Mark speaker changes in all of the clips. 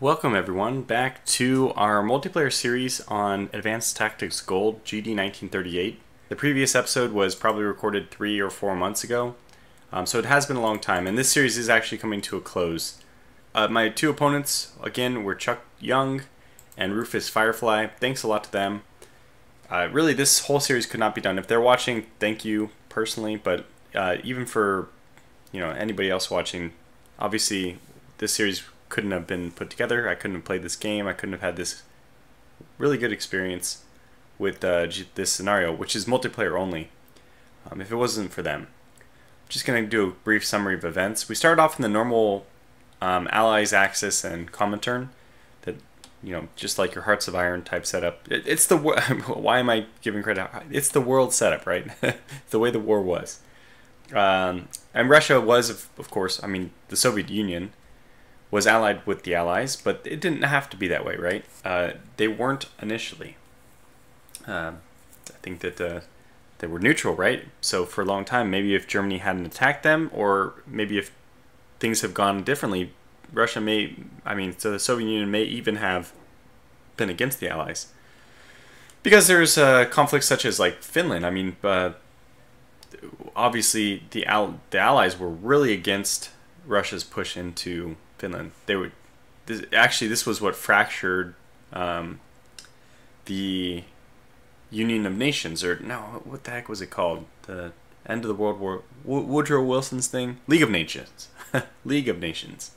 Speaker 1: Welcome everyone back to our multiplayer series on Advanced Tactics Gold GD 1938. The previous episode was probably recorded 3 or 4 months ago, so it has been a long time, and this series is actually coming to a close. My two opponents, again, were Chuck Young and Rufus Firefly. Thanks a lot to them. Really, this whole series could not be done. If they're watching, thank you personally, but even for anybody else watching, obviously this series couldn't have been put together. I couldn't have played this game. I couldn't have had this really good experience with this scenario, which is multiplayer only, if it wasn't for them. I'm just going to do a brief summary of events. We started off in the normal Allies Axis and Comintern, that just like your Hearts of Iron type setup. It's the why am I giving credit? It's the world setup, right? The way the war was, and Russia was, of course, I mean, the Soviet Union was allied with the Allies, but it didn't have to be that way, right? They weren't initially. I think that they were neutral, right? So for a long time, maybe if Germany hadn't attacked them, or maybe if things have gone differently, Russia may, so the Soviet Union may even have been against the Allies. Because there's conflicts such as like Finland. Obviously the Allies were really against Russia's push into Finland. This was what fractured the Union of Nations, or no, what the heck was it called? The end of the World War, Woodrow Wilson's thing? League of Nations. League of Nations.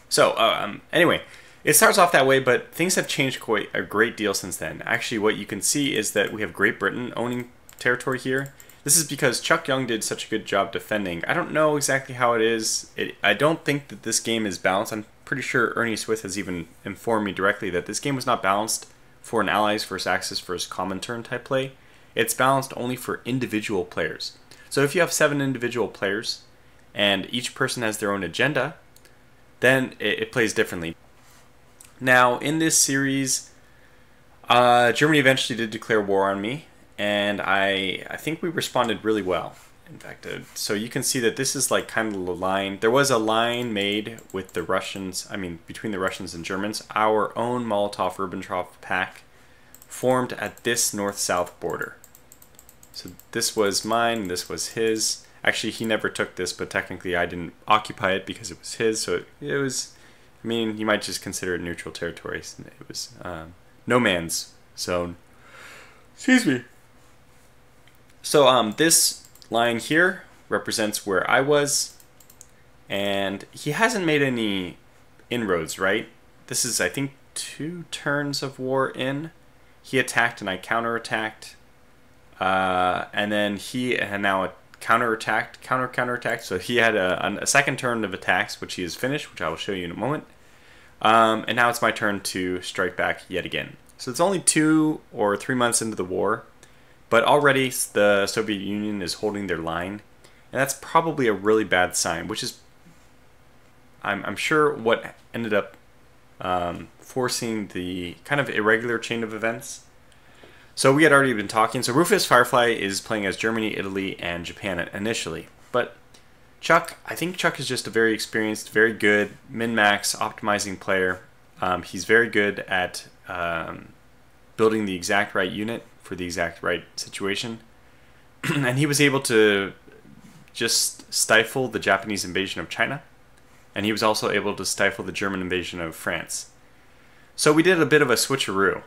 Speaker 1: So, anyway, it starts off that way, but things have changed quite a great deal since then. Actually, what you can see is that we have Great Britain owning territory here. This is because Chuck Young did such a good job defending. I don't know exactly how it is. I don't think that this game is balanced. I'm pretty sure Ernie Schwitz has even informed me directly that this game was not balanced for an Allies versus Axis versus Comintern type play. It's balanced only for individual players. So if you have 7 individual players and each person has their own agenda, then it plays differently. Now, in this series, Germany eventually did declare war on me, and I think we responded really well. In fact, so you can see that this is like kind of the line. There was a line made with the Russians, between the Russians and Germans. Our own Molotov-Ribbentrop pact formed at this north-south border. So this was mine, this was his. Actually, he never took this, but technically I didn't occupy it because it was his. So it was, you might just consider it neutral territory. It was no man's zone. Excuse me. So this line here represents where I was, and he hasn't made any inroads, right? This is, I think, 2 turns of war in. He attacked and I counterattacked, and then he had now counterattacked, counterattacked. So he had a second turn of attacks, which he has finished, which I will show you in a moment. And now it's my turn to strike back yet again. So it's only 2 or 3 months into the war, but already the Soviet Union is holding their line, and that's probably a really bad sign, which is, I'm sure, what ended up forcing the kind of irregular chain of events. So we had already been talking. So Rufus Firefly is playing as Germany, Italy, and Japan initially. But Chuck, I think Chuck is just a very experienced, very good min-max optimizing player. He's very good at building the exact right unit for the exact right situation. And he was able to just stifle the Japanese invasion of China. And he was also able to stifle the German invasion of France. So we did a bit of a switcheroo.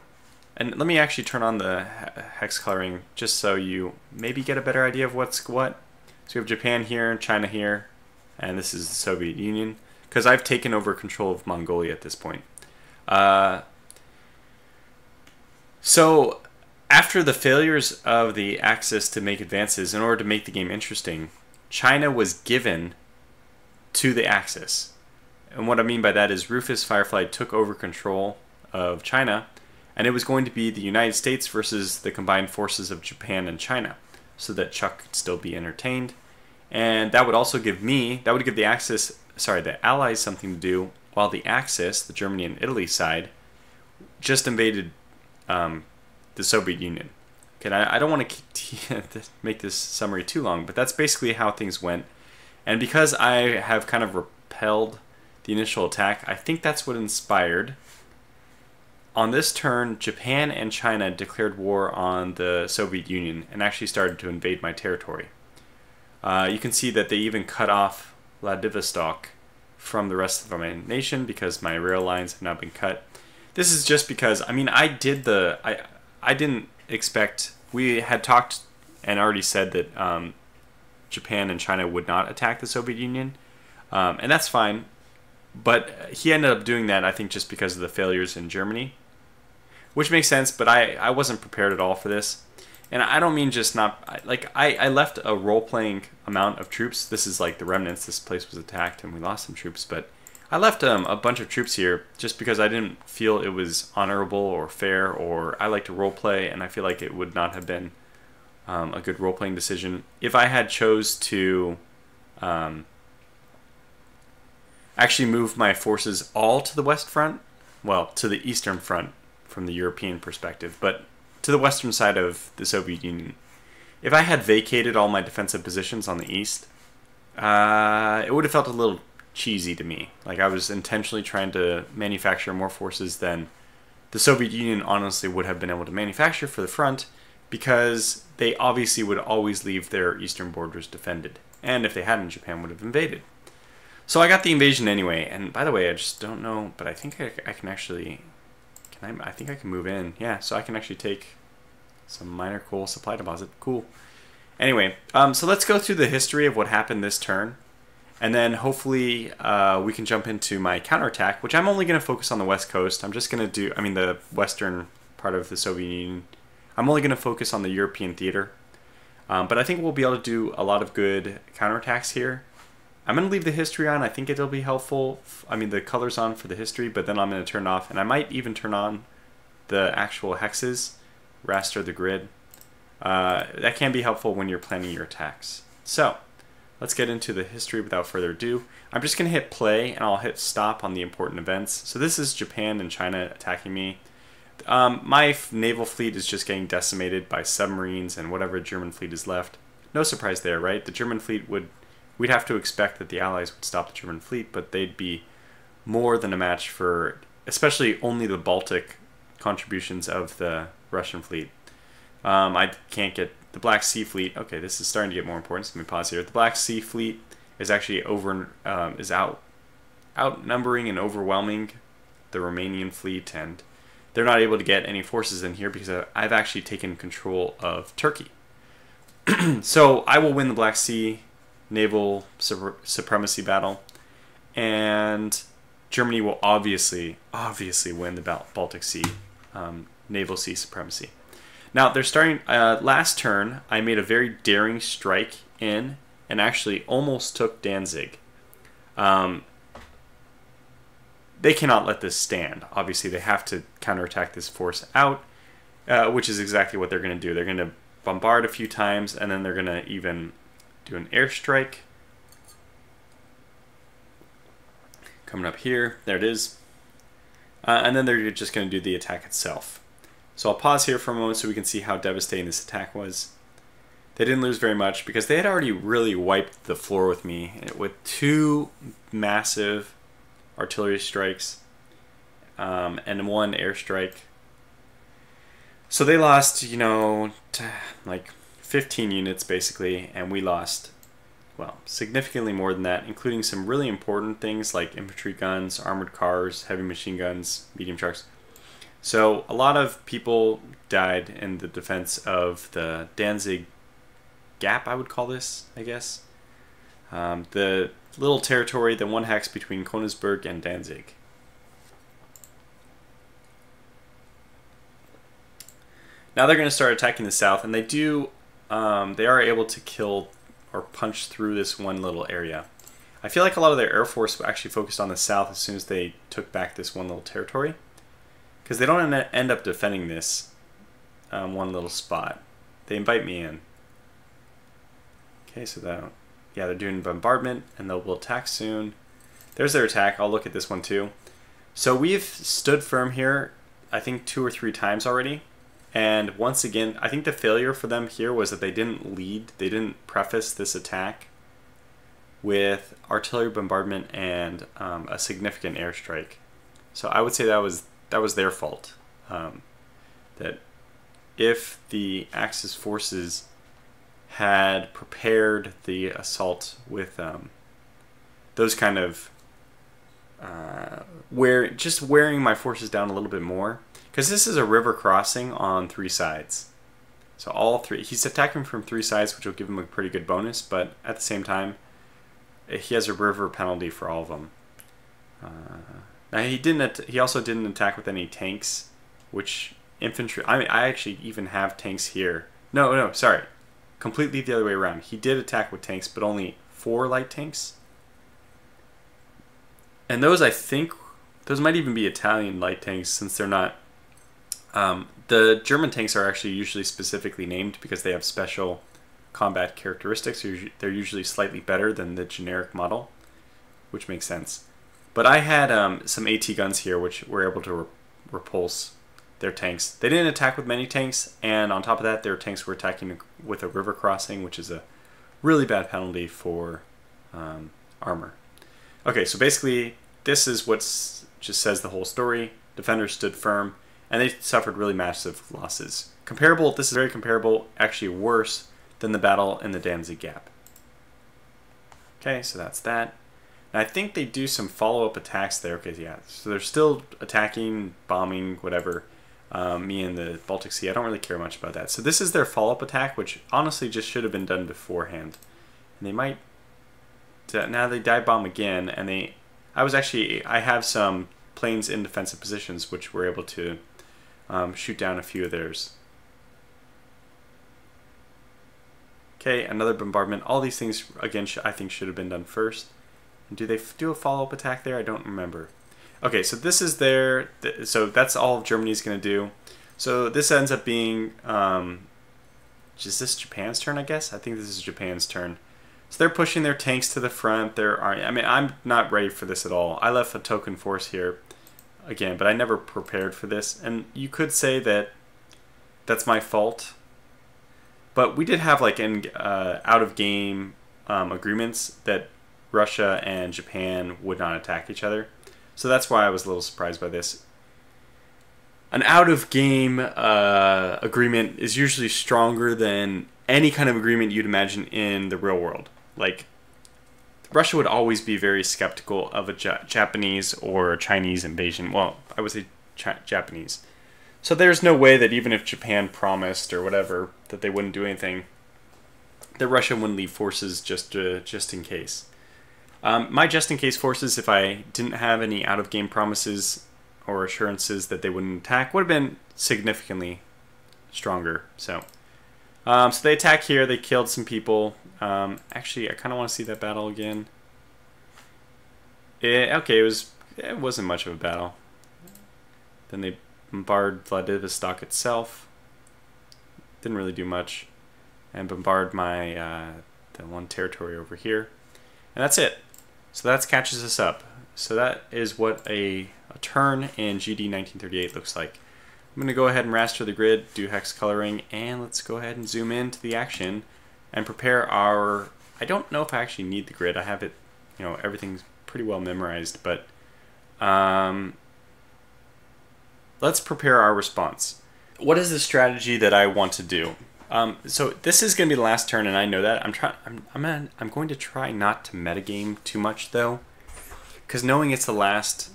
Speaker 1: And let me actually turn on the hex coloring just so you maybe get a better idea of what's what. So we have Japan here, China here, and this is the Soviet Union, because I've taken over control of Mongolia at this point. So after the failures of the Axis to make advances in order to make the game interesting, China was given to the Axis. And what I mean by that is Rufus Firefly took over control of China, and it was going to be the United States versus the combined forces of Japan and China, so that Chuck could still be entertained. And that would also give the Axis, the Allies something to do, while the Axis, the Germany and Italy side, just invaded the Soviet Union. Okay, I don't want to make this summary too long, but that's basically how things went. And because I have kind of repelled the initial attack. I think that's what inspired. On this turn, Japan and China declared war on the Soviet Union and actually started to invade my territory. You can see that they even cut off Vladivostok from the rest of my nation because my rail lines have now been cut. This is just because, I mean, I didn't expect, we had talked and already said that Japan and China would not attack the Soviet Union, and that's fine, but he ended up doing that, I think, just because of the failures in Germany, which makes sense, but I wasn't prepared at all for this. And I don't mean just not, like, I left a role-playing amount of troops. This is like the remnants. This place was attacked and we lost some troops, but I left a bunch of troops here just because I didn't feel it was honorable or fair, or I like to role-play, and I feel like it would not have been a good role-playing decision if I had chose to actually move my forces all to the west front, well, to the eastern front from the European perspective, but to the western side of the Soviet Union. If I had vacated all my defensive positions on the east, it would have felt a little cheesy to me. Like I was intentionally trying to manufacture more forces than the Soviet Union honestly would have been able to manufacture for the front, because they obviously would always leave their eastern borders defended. And if they hadn't, Japan would have invaded. So I got the invasion anyway, and by the way, I just don't know, but I think I can actually, I think I can move in. Yeah, so I can actually take some minor coal supply deposit. Cool. Anyway, so let's go through the history of what happened this turn, and then hopefully we can jump into my counterattack, which I'm only going to focus on the west coast. I'm just going to do, the western part of the Soviet Union. I'm only going to focus on the European theater, but I think we'll be able to do a lot of good counterattacks here. I'm going to leave the history on. I think it'll be helpful. The colors on for the history, but then I'm going to turn it off, and I might even turn on the actual hexes, raster the grid. That can be helpful when you're planning your attacks. So let's get into the history without further ado. I'm just going to hit play, and I'll hit stop on the important events. So this is Japan and China attacking me. My naval fleet is just getting decimated by submarines and whatever German fleet is left. No surprise there, right? The German fleet we'd have to expect that the Allies would stop the German fleet, but they'd be more than a match for, especially only the Baltic contributions of the Russian fleet. I can't get the Black Sea fleet. Okay, this is starting to get more important, so let me pause here. The Black Sea fleet is actually outnumbering and overwhelming the Romanian fleet, and they're not able to get any forces in here because I've actually taken control of Turkey. So I will win the Black Sea naval supremacy battle, and Germany will obviously win the Baltic Sea naval sea supremacy. Now they're starting. Last turn, I made a very daring strike in and actually almost took Danzig. They cannot let this stand. Obviously, they have to counterattack this force out, which is exactly what they're going to do. They're going to bombard a few times, and then they're going to even do an airstrike. Coming up here, there it is. And then they're just going to do the attack itself. So I'll pause here for a moment so we can see how devastating this attack was. They didn't lose very much because they had already really wiped the floor with me with two massive artillery strikes and one airstrike. So they lost, like 15 units basically, and we lost, well, significantly more than that, including some really important things like infantry guns, armored cars, heavy machine guns, medium trucks. So a lot of people died in the defense of the Danzig Gap, I would call this, I guess. The little territory, the one hex between Königsberg and Danzig. Now they're going to start attacking the south, and they are able to kill or punch through this one little area. I feel like a lot of their air force actually focused on the south as soon as they took back this one little territory, because they don't end up defending this one little spot. They invite me in. Okay, so they're doing bombardment, and will attack soon. There's their attack. I'll look at this one too. So we've stood firm here, I think 2 or 3 times already. And once again, I think the failure for them here was that they didn't lead, they didn't preface this attack with artillery bombardment and a significant airstrike. So I would say that was their fault. That if the Axis forces had prepared the assault with those kind of just wearing my forces down a little bit more, because this is a river crossing on 3 sides. So all 3, he's attacking from 3 sides, which will give him a pretty good bonus, but at the same time, he has a river penalty for all of them. Now he also didn't attack with any tanks, which infantry. I mean, I actually even have tanks here. No, sorry, completely the other way around. He did attack with tanks, but only 4 light tanks. And those, I think, those might even be Italian light tanks, since they're not. The German tanks are actually usually specifically named because they have special combat characteristics. They're usually slightly better than the generic model, which makes sense. But I had some AT guns here, which were able to repulse their tanks. They didn't attack with many tanks, and on top of that, their tanks were attacking with a river crossing, which is a really bad penalty for armor. Okay, so basically, this is what just says the whole story. Defenders stood firm, and they suffered really massive losses. Comparable, this is very comparable, actually worse than the battle in the Danzig Gap. Okay, so that's that. And I think they do some follow-up attacks there. Okay, yeah, so they're still attacking, bombing, whatever, me in the Baltic Sea. I don't really care much about that. So this is their follow-up attack, which honestly just should have been done beforehand. And they might... Now they dive bomb again, and they... I have some planes in defensive positions, which were able to shoot down a few of theirs. Okay, another bombardment. All these things, again, I think should have been done first. And do they do a follow-up attack there? I don't remember. Okay, so this is their... So that's all Germany's going to do. So this ends up being... is this Japan's turn, I guess? I think this is Japan's turn. So they're pushing their tanks to the front. I mean, I'm not ready for this at all. I left a token force here, again, but I never prepared for this. And you could say that that's my fault. But we did have like out-of-game agreements that Russia and Japan would not attack each other. So that's why I was a little surprised by this. An out-of-game agreement is usually stronger than any kind of agreement you'd imagine in the real world. Like, Russia would always be very skeptical of a Japanese or Chinese invasion. Well, I would say Japanese. So there's no way that even if Japan promised or whatever that they wouldn't do anything, that Russia wouldn't leave forces just in case. My just-in-case forces, if I didn't have any out-of-game promises or assurances that they wouldn't attack, would have been significantly stronger. So they attack here. They killed some people. Actually, I kind of want to see that battle again. Okay, it wasn't much of a battle. Then they bombard Vladivostok itself. Didn't really do much. And bombard my the one territory over here. And that's it. So that catches us up. So that is what a turn in GD 1938 looks like. I'm going to go ahead and raster the grid, do hex coloring, and let's go ahead and zoom into the action and prepare our... I don't know if I actually need the grid. I have it, you know, everything's pretty well memorized, but let's prepare our response. What is the strategy that I want to do? So this is going to be the last turn, and I know that. I'm going to try not to metagame too much, though, because knowing it's the last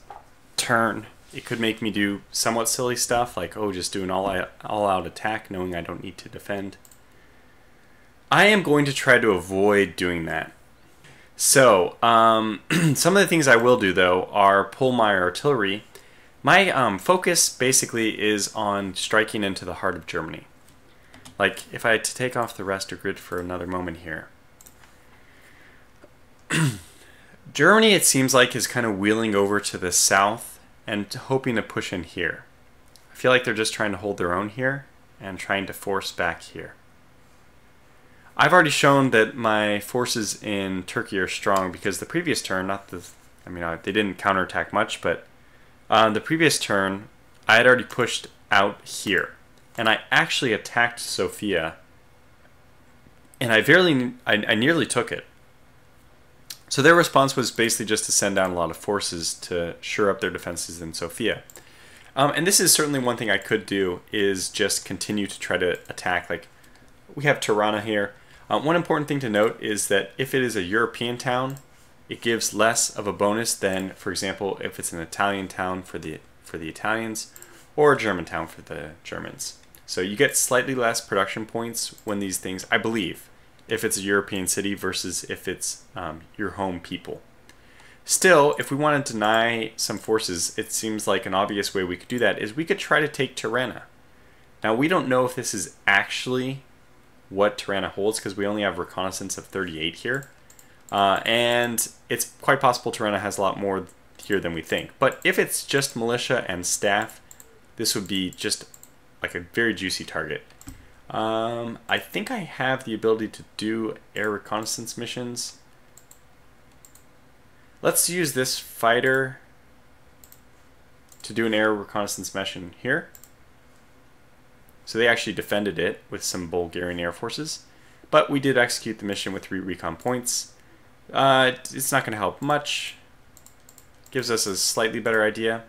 Speaker 1: turn, it could make me do somewhat silly stuff, like, oh, just do an all-out attack, knowing I don't need to defend. I am going to try to avoid doing that. So, some of the things I will do, though, are pull my artillery. My focus, basically, is on striking into the heart of Germany. Like, if I had to take off the raster grid for another moment here. Germany, it seems like, is kind of wheeling over to the south and hoping to push in here. I feel like they're just trying to hold their own here and trying to force back here. I've already shown that my forces in Turkey are strong because the previous turn, they didn't counterattack much, but the previous turn, I had already pushed out here. And I actually attacked Sofia, and I nearly took it. So their response was basically just to send down a lot of forces to shore up their defenses in Sofia. And this is certainly one thing I could do, is just continue to try to attack. Like, we have Tirana here. One important thing to note is that if it is a European town, it gives less of a bonus than, for example, if it's an Italian town for the Italians, or a German town for the Germans. So you get slightly less production points when these things, I believe, if it's a European city versus if it's your home people. Still, if we want to deny some forces, it seems like an obvious way we could do that is we could try to take Tirana. Now, we don't know if this is actually what Tirana holds because we only have reconnaissance of 38 here. And it's quite possible Tirana has a lot more here than we think. But if it's just militia and staff, this would be just like a very juicy target. I think I have the ability to do air reconnaissance missions. Let's use this fighter to do an air reconnaissance mission here. So they actually defended it with some Bulgarian air forces. But we did execute the mission with 3 recon points. It's not going to help much. Gives us a slightly better idea.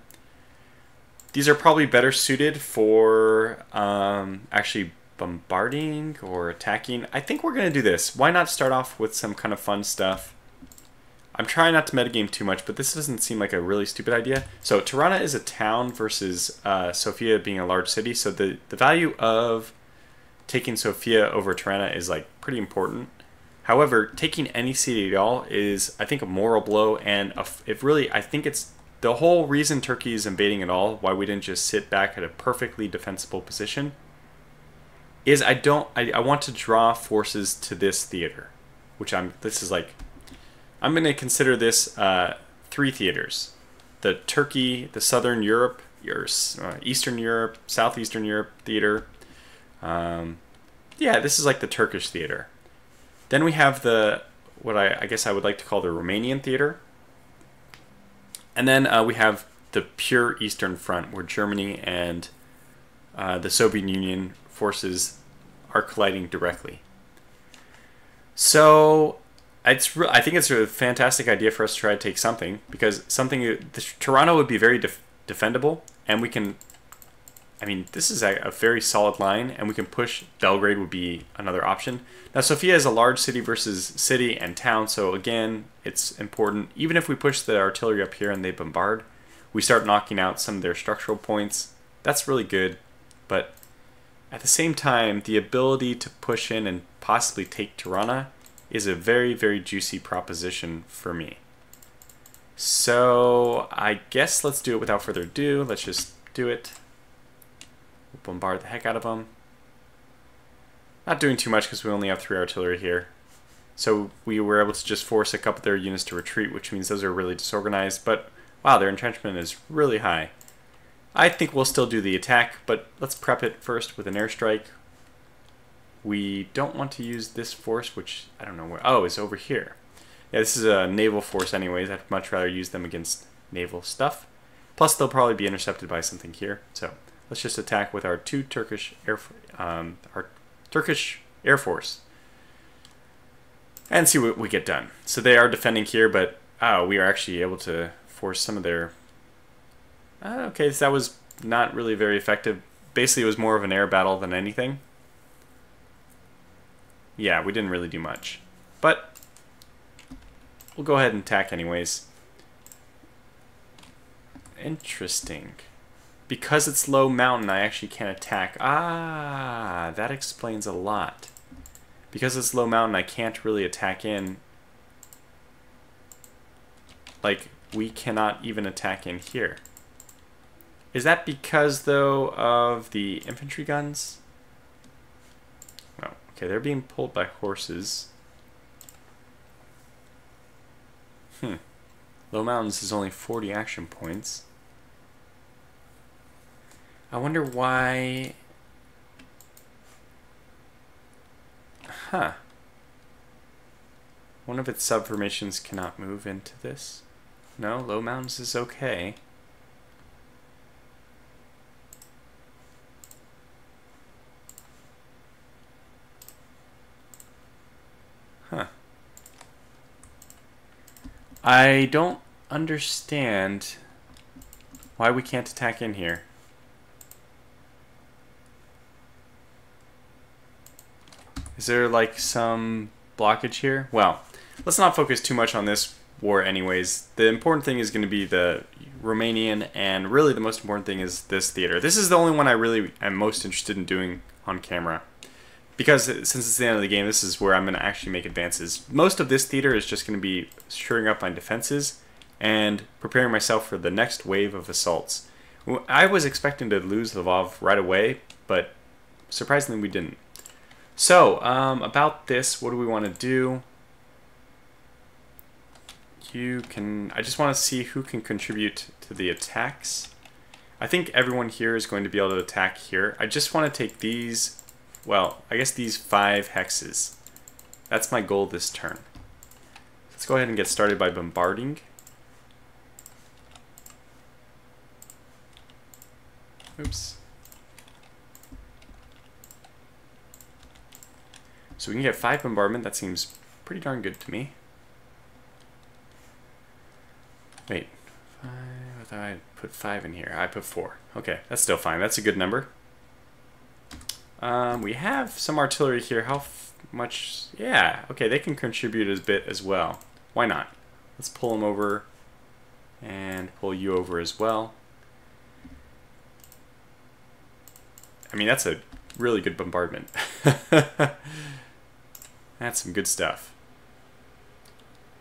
Speaker 1: These are probably better suited for actually bombarding or attacking. I think we're going to do this. Why not start off with some kind of fun stuff? I'm trying not to metagame too much, but this doesn't seem like a really stupid idea. So Tirana is a town versus Sofia being a large city. So the value of taking Sofia over Tirana is like pretty important. However, taking any city at all is, I think, a moral blow, and I think it's the whole reason Turkey is invading at all, why we didn't just sit back at a perfectly defensible position, is I want to draw forces to this theater, which I'm going to consider this 3 theaters. The Turkey, the Southern Europe, Eastern Europe, Southeastern Europe theater. Yeah, this is like the Turkish theater. Then we have what I guess I would like to call the Romanian theater. And then we have the pure Eastern Front, where Germany and the Soviet Union forces are colliding directly. So I think it's a fantastic idea for us to try to take something, because Tirana would be very defendable, and we can, I mean, this is a very solid line, and we can push. Belgrade would be another option. Now, Sofia is a large city versus city and town, so again, it's important. Even if we push the artillery up here and they bombard, we start knocking out some of their structural points. That's really good, but at the same time, the ability to push in and possibly take Tirana is a very, very juicy proposition for me. So I guess let's do it without further ado. Let's just do it. We'll bombard the heck out of them. Not doing too much because we only have 3 artillery here. So we were able to just force a couple of their units to retreat, which means those are really disorganized. But wow, their entrenchment is really high. I think we'll still do the attack, but let's prep it first with an airstrike. We don't want to use this force, which I don't know where. Oh, it's over here. Yeah, this is a naval force anyways. I'd much rather use them against naval stuff. Plus, they'll probably be intercepted by something here. So let's just attack with our 2 Turkish Air Force and see what we get done. So they are defending here, but we are actually able to force some of their... okay, so that was not really very effective. Basically, it was more of an air battle than anything. Yeah, we didn't really do much. But we'll go ahead and attack anyways. Interesting. Because it's low mountain, I actually can't attack. Ah, that explains a lot. Because it's low mountain, I can't really attack in. Like, we cannot even attack in here. Is that because, though, of the infantry guns? No. Okay, they're being pulled by horses. Low mountains is only 40 action points. I wonder why... Huh. One of its subformations cannot move into this. No, low mountains is okay. Huh. I don't understand why we can't attack in here. Is there like some blockage here? Well, let's not focus too much on this war anyways. The important thing is going to be the Romanian, and really the most important thing is this theater. This is the only one I really am most interested in doing on camera. Because since it's the end of the game, this is where I'm going to actually make advances. Most of this theater is just going to be shoring up my defenses and preparing myself for the next wave of assaults. I was expecting to lose Lvov right away, but surprisingly we didn't. So, about this, what do we want to do? I just want to see who can contribute to the attacks. I think everyone here is going to be able to attack here. I just want to take these, well, I guess these 5 hexes. That's my goal this turn. Let's go ahead and get started by bombarding. Oops. So we can get 5 bombardment. That seems pretty darn good to me. Wait, 5, I thought I put 5 in here. I put 4. Okay, that's still fine. That's a good number. We have some artillery here. How much? Yeah, okay, they can contribute a bit as well. Why not? Let's pull them over and pull you over as well. I mean, that's a really good bombardment. That's some good stuff.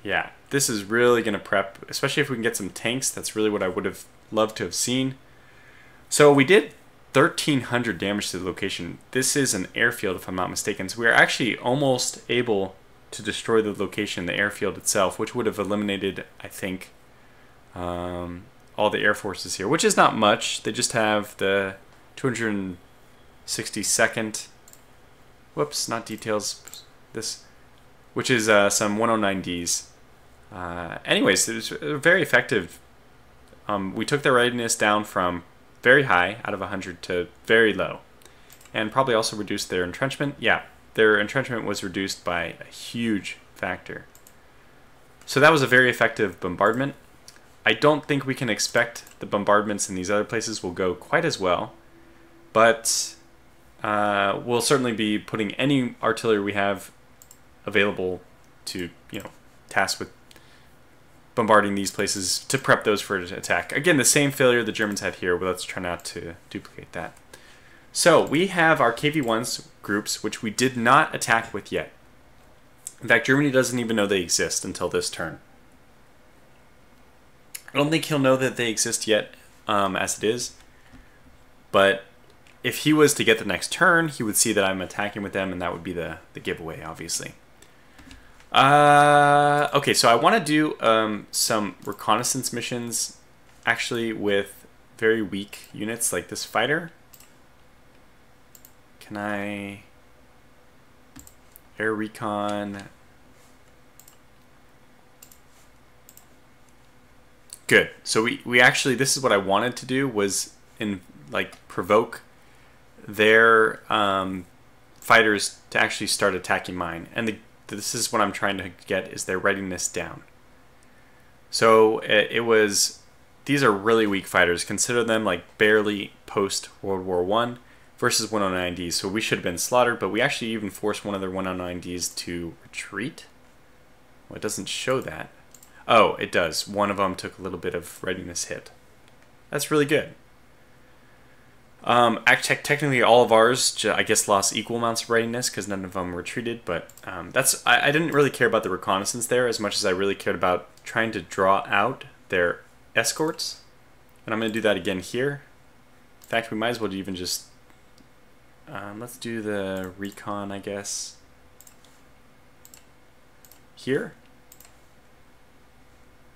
Speaker 1: Yeah, this is really going to prep, especially if we can get some tanks. That's really what I would have loved to have seen. So we did 1,300 damage to the location. This is an airfield, if I'm not mistaken. So we are actually almost able to destroy the location, the airfield itself, which would have eliminated, I think, all the air forces here, which is not much. They just have the 262nd, whoops, not details, this, which is some 109Ds. Anyways, it was very effective. We took their readiness down from very high, out of 100, to very low. And probably also reduced their entrenchment. Yeah, their entrenchment was reduced by a huge factor. So that was a very effective bombardment. I don't think we can expect the bombardments in these other places will go quite as well. But we'll certainly be putting any artillery we have available to, task with bombarding these places to prep those for an attack. Again, the same failure the Germans had here, but let's try not to duplicate that. So we have our KV-1s groups, which we did not attack with yet. In fact, Germany doesn't even know they exist until this turn. I don't think he'll know that they exist yet, as it is. But if he was to get the next turn, he would see that I'm attacking with them, and that would be the giveaway, obviously. Okay, so I want to do some reconnaissance missions, actually, with very weak units like this fighter. Can I air recon? Good. So we actually, this is what I wanted to do, was provoke their fighters to actually start attacking mine, and this is what I'm trying to get, is their readiness down. So these are really weak fighters. Consider them like barely post World War I versus 109Ds. So we should have been slaughtered, but we actually even forced one of their 109Ds to retreat. Well, it doesn't show that. Oh, it does. One of them took a little bit of readiness hit. That's really good. Technically, all of ours, I guess, lost equal amounts of readiness because none of them retreated. But I didn't really care about the reconnaissance there as much as I really cared about trying to draw out their escorts. And I'm going to do that again here. In fact, we might as well even just let's do the recon, I guess, here.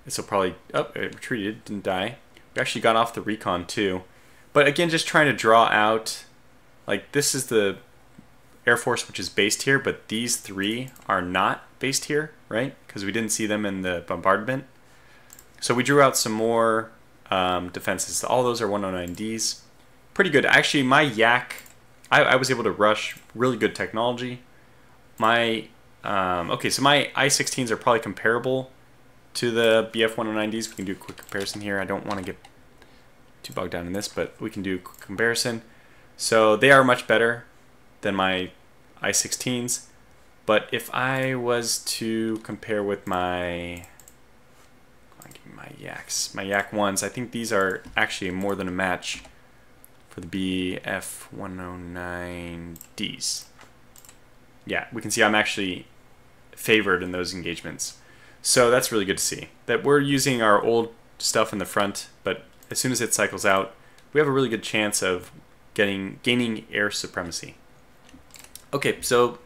Speaker 1: This will probably, oh, it retreated, didn't die. We actually got off the recon too. But again, just trying to draw out, like, this is the Air Force which is based here, but these 3 are not based here, right? Because we didn't see them in the bombardment. So we drew out some more defenses. All those are 109Ds. Pretty good. Actually, my Yak, I was able to rush really good technology. Okay, so my I-16s are probably comparable to the BF-109Ds. We can do a quick comparison here. I don't want to get too bogged down in this, but we can do a quick comparison. So they are much better than my I-16s, but if I was to compare with my Yaks, my Yak 1s, I think these are actually more than a match for the BF-109Ds. Yeah, we can see I'm actually favored in those engagements. So that's really good to see. That we're using our old stuff in the front, but as soon as it cycles out, we have a really good chance of gaining air supremacy. Okay, so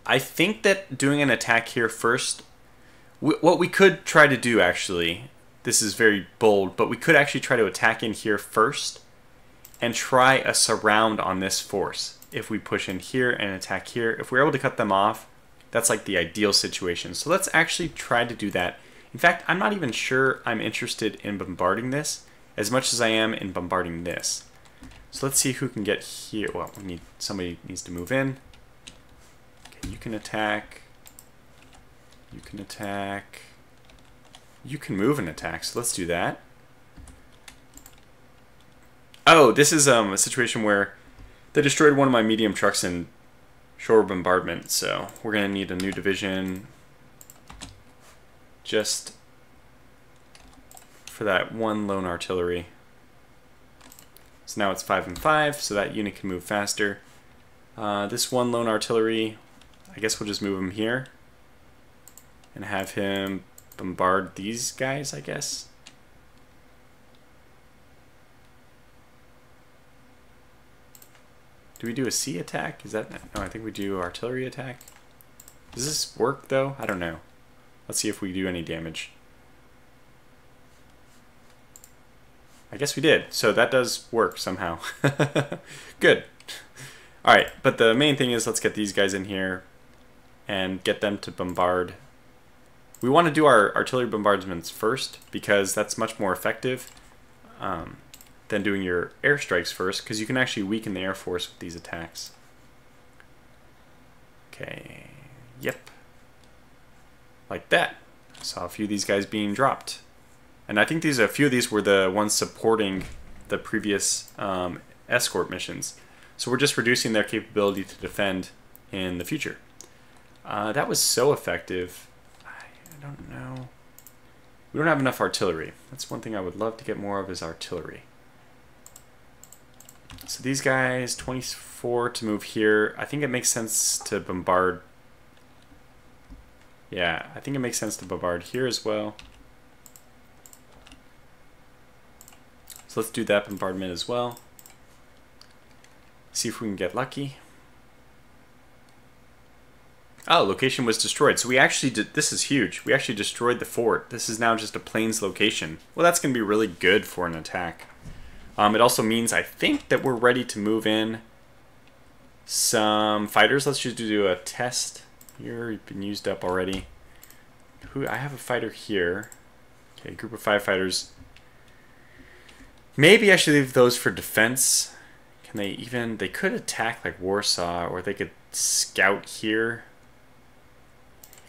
Speaker 1: I think that doing an attack here first, what we could try to do actually, this is very bold, but we could actually try to attack in here first and try a surround on this force. If we push in here and attack here, if we're able to cut them off, that's like the ideal situation. So let's actually try to do that. In fact, I'm not even sure I'm interested in bombarding this as much as I am in bombarding this. So let's see who can get here. Well, somebody needs to move in. Okay, you can attack. You can attack. You can move and attack, so let's do that. Oh, this is a situation where they destroyed one of my medium trucks in shore bombardment, so we're going to need a new division just for that one lone artillery. So now it's 5 and 5, so that unit can move faster. This one lone artillery, I guess we'll just move him here and have him bombard these guys, I guess. Do we do a sea attack? Is that... No, I think we do artillery attack. Does this work, though? I don't know. Let's see if we do any damage. I guess we did. So that does work somehow. Good. Alright, but the main thing is let's get these guys in here and get them to bombard. We want to do our artillery bombardments first because that's much more effective than doing your airstrikes first, because you can actually weaken the Air Force with these attacks. Okay, yep. Like that. Saw a few of these guys being dropped. And I think a few of these were the ones supporting the previous escort missions. So we're just reducing their capability to defend in the future. That was so effective. I don't know. We don't have enough artillery. That's one thing I would love to get more of is artillery. So these guys, 24 to move here. I think it makes sense to bombard. Yeah, I think it makes sense to bombard here as well. So let's do that bombardment as well. See if we can get lucky. Oh, location was destroyed. So we actually did, this is huge. We actually destroyed the fort. This is now just a plains location. Well, that's going to be really good for an attack. It also means, I think, that we're ready to move in some fighters. Let's just do a test. You've been used up already. I have a fighter here. Okay, group of 5 fighters. Maybe I should leave those for defense. Can they even... They could attack like Warsaw, or they could scout here.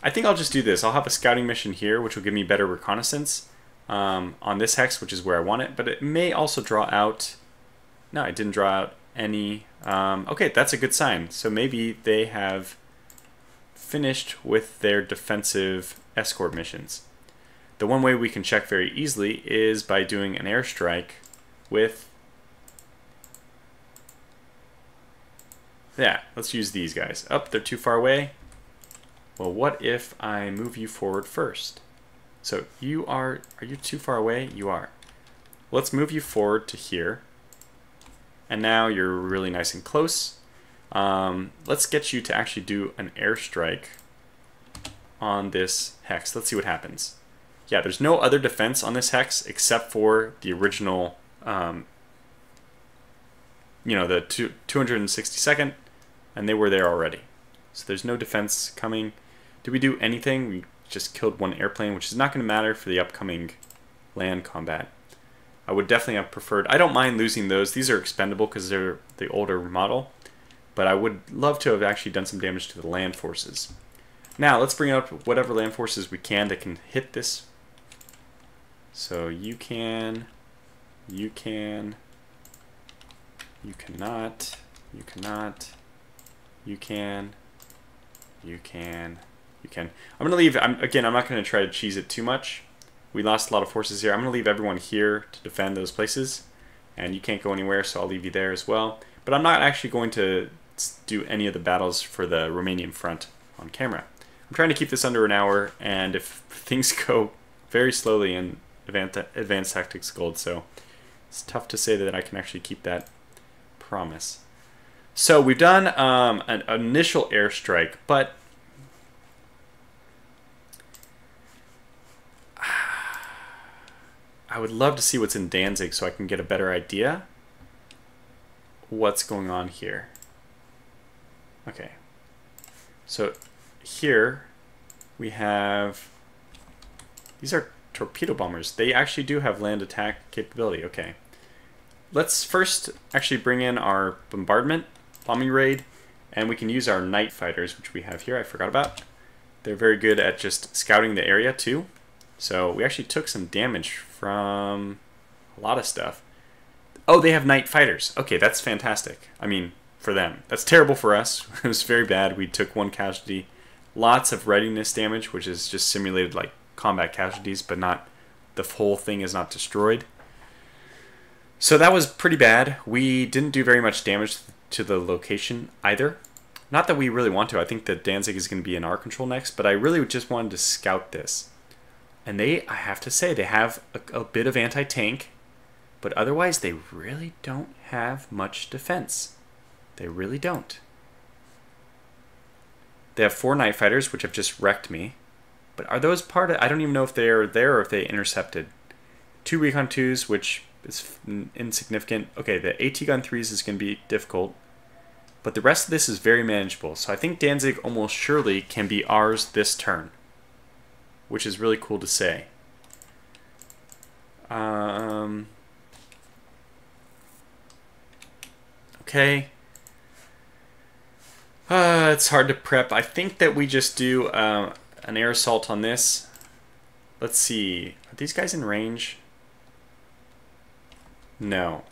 Speaker 1: I think I'll just do this. I'll have a scouting mission here, which will give me better reconnaissance on this hex, which is where I want it. But it may also draw out... No, I didn't draw out any... okay, that's a good sign. So maybe they have finished with their defensive escort missions. The one way we can check very easily is by doing an airstrike with... Yeah, let's use these guys. Oh, they're too far away. Well, what if I move you forward first? So you are you too far away? You are. Let's move you forward to here. And now you're really nice and close. Let's get you to actually do an airstrike on this hex. Let's see what happens. Yeah, there's no other defense on this hex except for the original, you know, the 262nd, and they were there already. So there's no defense coming. Did we do anything? We just killed one airplane, which is not going to matter for the upcoming land combat. I would definitely have preferred... I don't mind losing those. These are expendable because they're the older model. But I would love to have actually done some damage to the land forces. Now let's bring up whatever land forces we can that can hit this. So you can, you cannot, you cannot, you can, you can. I'm going to leave, again, I'm not going to try to cheese it too much. We lost a lot of forces here. I'm going to leave everyone here to defend those places. And you can't go anywhere, so I'll leave you there as well. But I'm not actually going to do any of the battles for the Romanian front on camera. I'm trying to keep this under an hour, and if things go very slowly in Advanced Tactics Gold, so it's tough to say that I can actually keep that promise. So we've done an initial airstrike, but I would love to see what's in Danzig so I can get a better idea what's going on here. Okay, so here we have, these are torpedo bombers. They actually do have land attack capability. Okay, let's first actually bring in our bombardment bombing raid, and we can use our night fighters, which we have here. I forgot about. They're very good at just scouting the area too. So we actually took some damage from a lot of stuff. Oh, they have night fighters. Okay, that's fantastic. I mean, for them. That's terrible for us. It was very bad. We took 1 casualty. Lots of readiness damage, which is just simulated like combat casualties, but not, the whole thing is not destroyed. So that was pretty bad. We didn't do very much damage to the location either. Not that we really want to. I think that Danzig is going to be in our control next, but I really just wanted to scout this. And they, I have to say, they have a bit of anti-tank, but otherwise they really don't have much defense. They really don't. They have 4 night fighters, which have just wrecked me. But are those part of, I don't even know if they are there or if they intercepted. 2 recon 2s, which is insignificant. Okay, the AT gun 3s is going to be difficult. But the rest of this is very manageable. So I think Danzig almost surely can be ours this turn, which is really cool to say. Okay. It's hard to prep. I think that we just do an air assault on this. Let's see. Are these guys in range? No.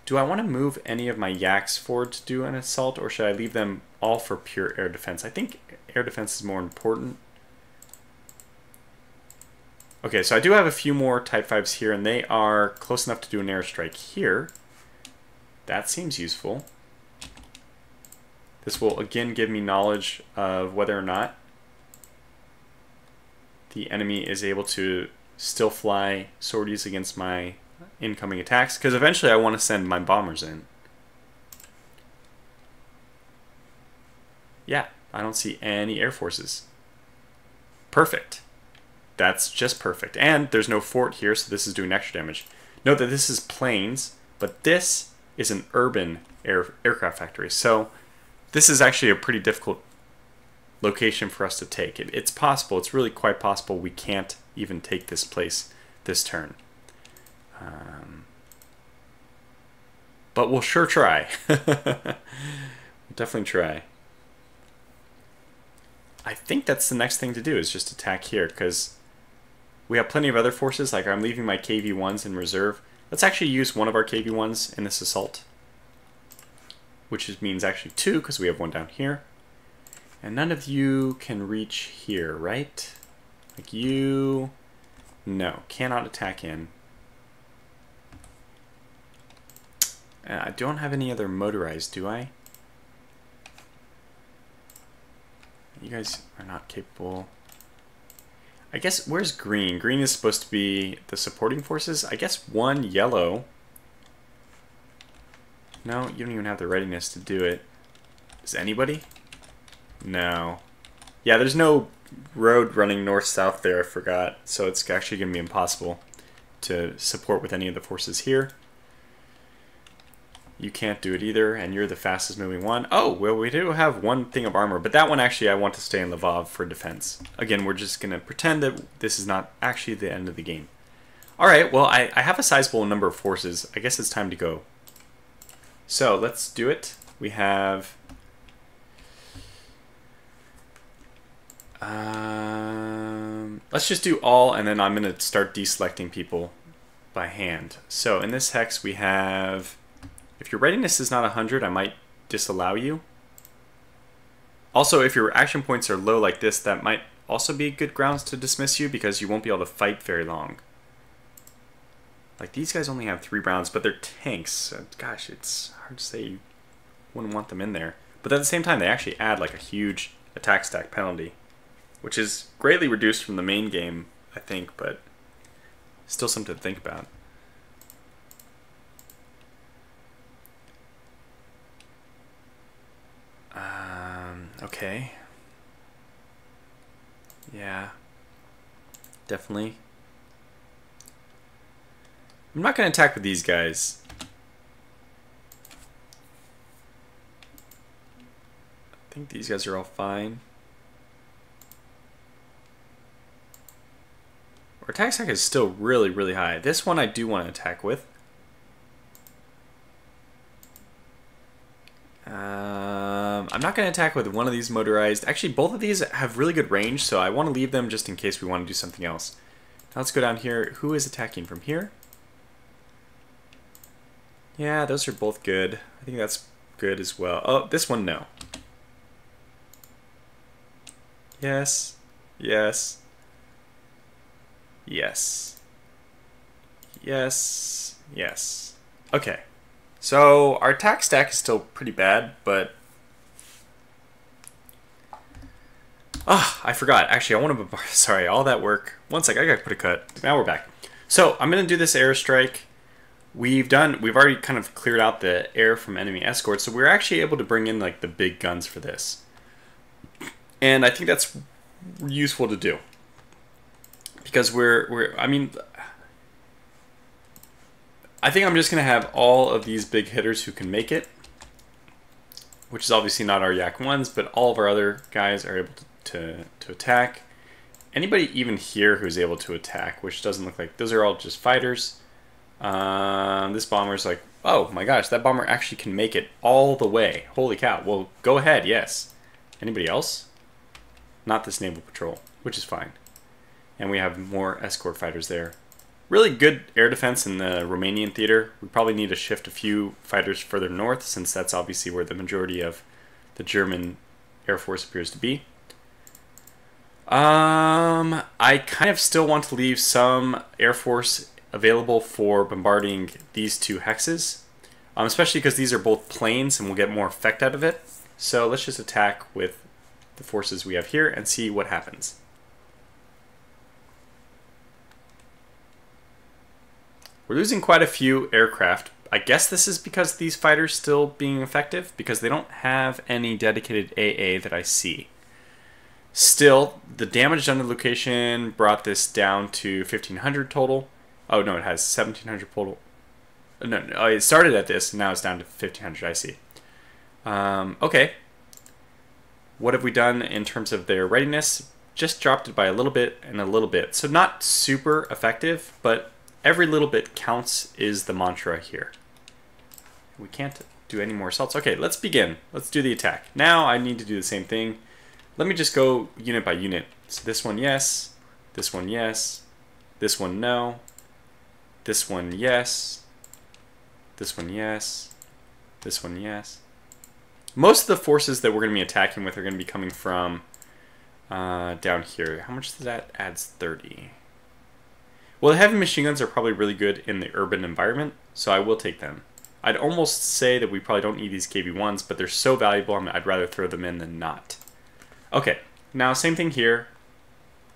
Speaker 1: Do I want to move any of my yaks forward to do an assault, or should I leave them all for pure air defense? I think air defense is more important. Okay, so I do have a few more Type 5s here, and they are close enough to do an airstrike here. That seems useful. This will again give me knowledge of whether or not the enemy is able to still fly sorties against my incoming attacks, because eventually I want to send my bombers in. Yeah, I don't see any air forces. Perfect. That's just perfect. And there's no fort here, so this is doing extra damage. Note that this is plains, but this is an urban aircraft factory. So this is actually a pretty difficult location for us to take. It's possible, it's really quite possible we can't even take this place this turn. But we'll sure try. We'll definitely try. I think that's the next thing to do, is just attack here, because we have plenty of other forces. Like, I'm leaving my KV-1s in reserve. Let's actually use one of our KV-1s in this assault, which means actually 2, because we have 1 down here. And none of you can reach here, right? Like you... No, cannot attack in. I don't have any other motorized, do I? You guys are not capable. I guess, where's green? Green is supposed to be the supporting forces. I guess 1 yellow. No, you don't even have the readiness to do it. Does anybody? No. Yeah, there's no road running north-south there, I forgot. So it's actually going to be impossible to support with any of the forces here. You can't do it either, and you're the fastest moving one. Oh, well, we do have 1 thing of armor, but that one actually I want to stay in Lvov for defense. Again, we're just going to pretend that this is not actually the end of the game. Alright, well, I have a sizable number of forces. I guess it's time to go. So, let's do it. We have... Let's just do all, and then I'm going to start deselecting people by hand. So in this hex we have, if your readiness is not 100, I might disallow you. Also, if your action points are low like this, that might also be good grounds to dismiss you because you won't be able to fight very long. Like these guys only have 3 rounds, but they're tanks. So, gosh, it's hard to say you wouldn't want them in there. But at the same time, they actually add like a huge attack stack penalty, which is greatly reduced from the main game, I think, but still something to think about. Okay. Yeah. Definitely. I'm not going to attack with these guys. I think these guys are all fine. Our attack stack is still really, really high. This one I do want to attack with. I'm not going to attack with one of these motorized. Actually, both of these have really good range, so I want to leave them just in case we want to do something else. Now let's go down here. Who is attacking from here? Yeah, those are both good. I think that's good as well. Oh, this one, no. Yes. Yes. Yes. Yes. Yes. Okay. So our attack stack is still pretty bad, but I forgot. Actually, I want to. Sorry, all that work. One sec, I gotta put a cut. Now we're back. So I'm gonna do this airstrike. We've already kind of cleared out the air from enemy escorts, so we're actually able to bring in like the big guns for this, and I think that's useful to do because I mean, I think I'm just gonna have all of these big hitters who can make it, which is obviously not our Yak 1s, but all of our other guys are able to attack. Anybody even here who's able to attack, which doesn't look like, those are all just fighters. This bomber's like, oh my gosh, that bomber actually can make it all the way. Holy cow. Well, go ahead, yes. Anybody else? Not this naval patrol, which is fine. And we have more escort fighters there. Really good air defense in the Romanian theater. We probably need to shift a few fighters further north, since that's obviously where the majority of the German Air Force appears to be. I kind of still want to leave some Air Force available for bombarding these 2 hexes, especially because these are both planes and we'll get more effect out of it. So let's just attack with the forces we have here and see what happens. We're losing quite a few aircraft. I guess this is because these fighters still being effective, because they don't have any dedicated AA that I see. Still, the damage done to the location brought this down to 1,500 total. Oh no, it has 1,700 total. No, it started at this, and now it's down to 1,500, I see. Okay. What have we done in terms of their readiness? Just dropped it by a little bit and a little bit. So not super effective, but every little bit counts is the mantra here. We can't do any more assaults. Okay, let's begin. Let's do the attack. Now I need to do the same thing. Let me just go unit by unit. So this one, yes. This one, yes. This one, no. This one, yes. This one, yes. This one, yes. Most of the forces that we're going to be attacking with are going to be coming from down here. How much does that adds? 30. Well, the heavy machine guns are probably really good in the urban environment, so I will take them. I'd almost say that we probably don't need these KV-1s, but they're so valuable, I'd rather throw them in than not. Okay, now same thing here.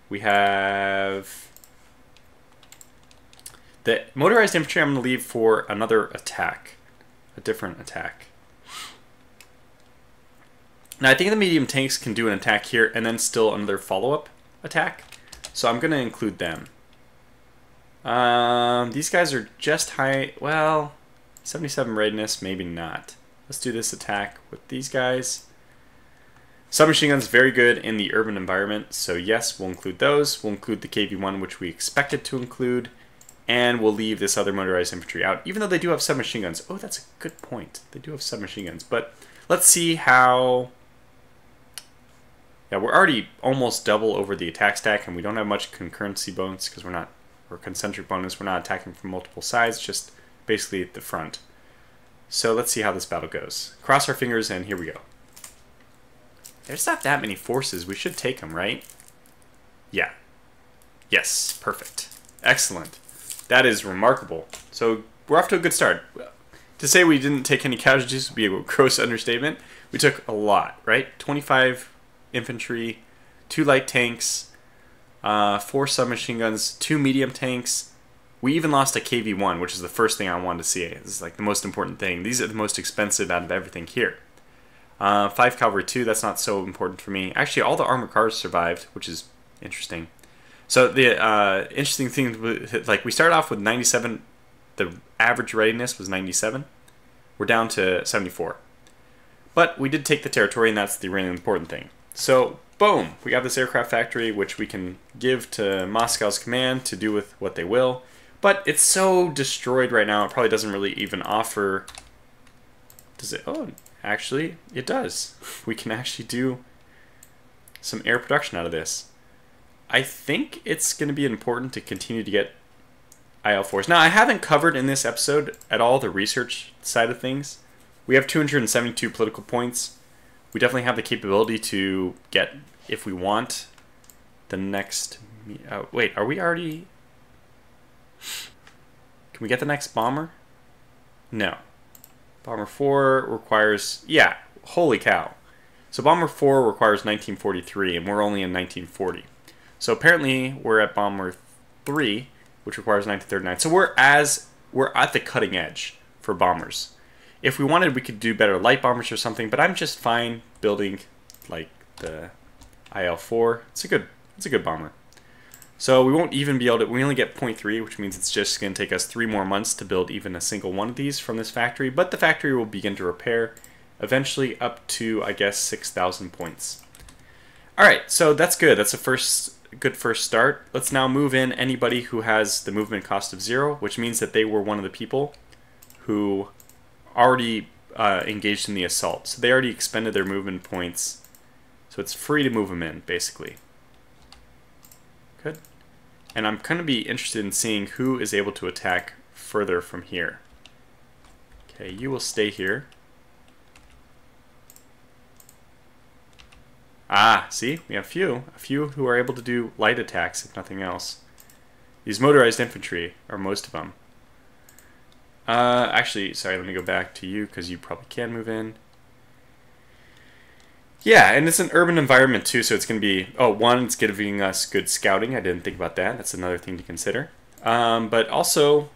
Speaker 1: We have the motorized infantry I'm going to leave for another attack, a different attack. Now I think the medium tanks can do an attack here and then still another follow-up attack, so I'm going to include them. These guys are just high, well, 77 readiness, maybe not. Let's do this attack with these guys. Submachine guns very good in the urban environment, so yes, we'll include those. We'll include the KV-1, which we expected to include, and we'll leave this other motorized infantry out, even though they do have submachine guns. Oh, that's a good point. They do have submachine guns, but let's see how... Yeah, we're already almost double over the attack stack, and we don't have much concurrency bonus because or concentric bonus. We're not attacking from multiple sides, just basically at the front. So let's see how this battle goes. Cross our fingers, and here we go. There's not that many forces. We should take them, right? Yeah. Yes, perfect. Excellent. That is remarkable. So we're off to a good start. To say we didn't take any casualties would be a gross understatement. We took a lot, right? 25 infantry, 2 light tanks, 4 submachine guns, 2 medium tanks. We even lost a KV-1, which is the first thing I wanted to see. This is like the most important thing. These are the most expensive out of everything here. 5 cavalry 2, that's not so important for me. Actually, all the armored cars survived, which is interesting. So the interesting thing, like we started off with 97, the average readiness was 97. We're down to 74. But we did take the territory, and that's the really important thing. So, boom, we have this aircraft factory, which we can give to Moscow's command to do with what they will. But it's so destroyed right now, it probably doesn't really even offer... Does it? Oh, actually, it does. We can actually do some air production out of this. I think it's going to be important to continue to get IL-4s. Now, I haven't covered in this episode at all the research side of things. We have 272 political points. We definitely have the capability to get, if we want, the next... wait, are we already... Can we get the next bomber? No. Bomber 4 requires... Yeah, holy cow. So Bomber 4 requires 1943, and we're only in 1940. So apparently we're at Bomber 3, which requires 1939. So we're at the cutting edge for bombers. If we wanted, we could do better light bombers or something, but I'm just fine building like the IL-4. It's a good bomber. So we won't even be able to, we only get 0.3, which means it's just going to take us 3 more months to build even a single one of these from this factory, but the factory will begin to repair eventually up to, I guess, 6,000 points. Alright, so that's good. That's a good first start. Let's now move in anybody who has the movement cost of 0, which means that they were one of the people who already engaged in the assault. So they already expended their movement points, so it's free to move them in, basically. Good. And I'm going to be interested in seeing who is able to attack further from here. Okay, you will stay here. Ah, see? We have a few who are able to do light attacks, if nothing else. These motorized infantry are most of them. Actually, sorry, let me go back to you, because you probably can move in. Yeah, and it's an urban environment too, so it's going to be... Oh, one, it's giving us good scouting. I didn't think about that. That's another thing to consider. But also,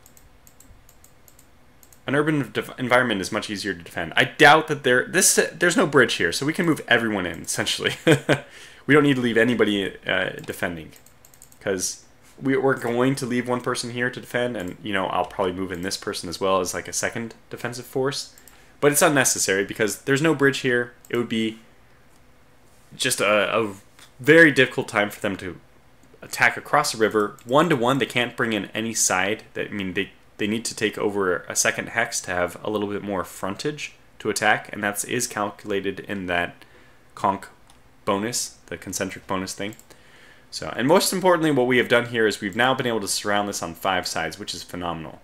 Speaker 1: an urban environment is much easier to defend. I doubt that there's no bridge here, so we can move everyone in, essentially. We don't need to leave anybody defending, because we're going to leave one person here to defend, and, you know, I'll probably move in this person as well as like a second defensive force. But it's unnecessary, because there's no bridge here. It would be just a very difficult time for them to attack across the river. 1-to-1, they can't bring in any side. I mean, they need to take over a second hex to have a little bit more frontage to attack, and that is calculated in that conc bonus, the concentric bonus thing. So, and most importantly, what we have done here is we've now been able to surround this on 5 sides, which is phenomenal.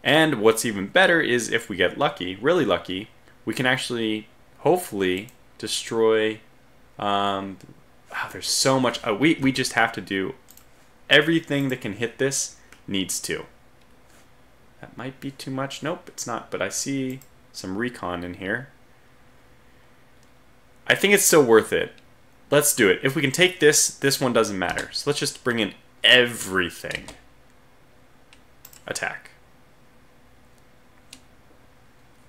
Speaker 1: And what's even better is if we get lucky, really lucky, we can actually, hopefully, destroy... there's so much... we just have to do... Everything that can hit this needs to. That might be too much. Nope, it's not. But I see some recon in here. I think it's still worth it. Let's do it. If we can take this one doesn't matter. So let's just bring in everything. Attack.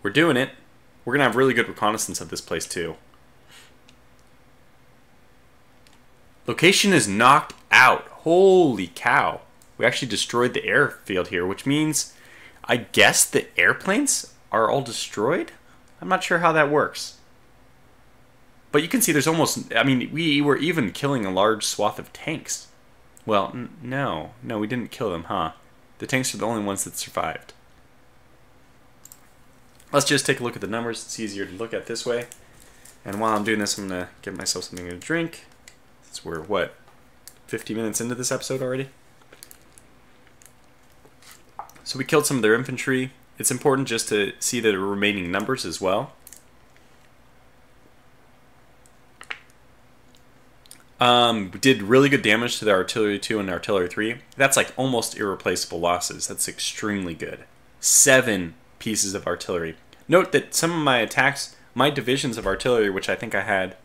Speaker 1: We're doing it. We're going to have really good reconnaissance of this place too. Location is knocked out. Holy cow. We actually destroyed the airfield here, which means I guess the airplanes are all destroyed? I'm not sure how that works. But you can see there's almost... I mean, we were even killing a large swath of tanks. Well, no. No, we didn't kill them, huh? The tanks are the only ones that survived. Let's just take a look at the numbers. It's easier to look at this way. And while I'm doing this, I'm going to get myself something to drink. So we're, what, 50 minutes into this episode already? So we killed some of their infantry. It's important just to see the remaining numbers as well. We did really good damage to the artillery 2 and artillery 3. That's like almost irreplaceable losses. That's extremely good. 7 pieces of artillery. Note that some of my attacks, my divisions of artillery, which I think I had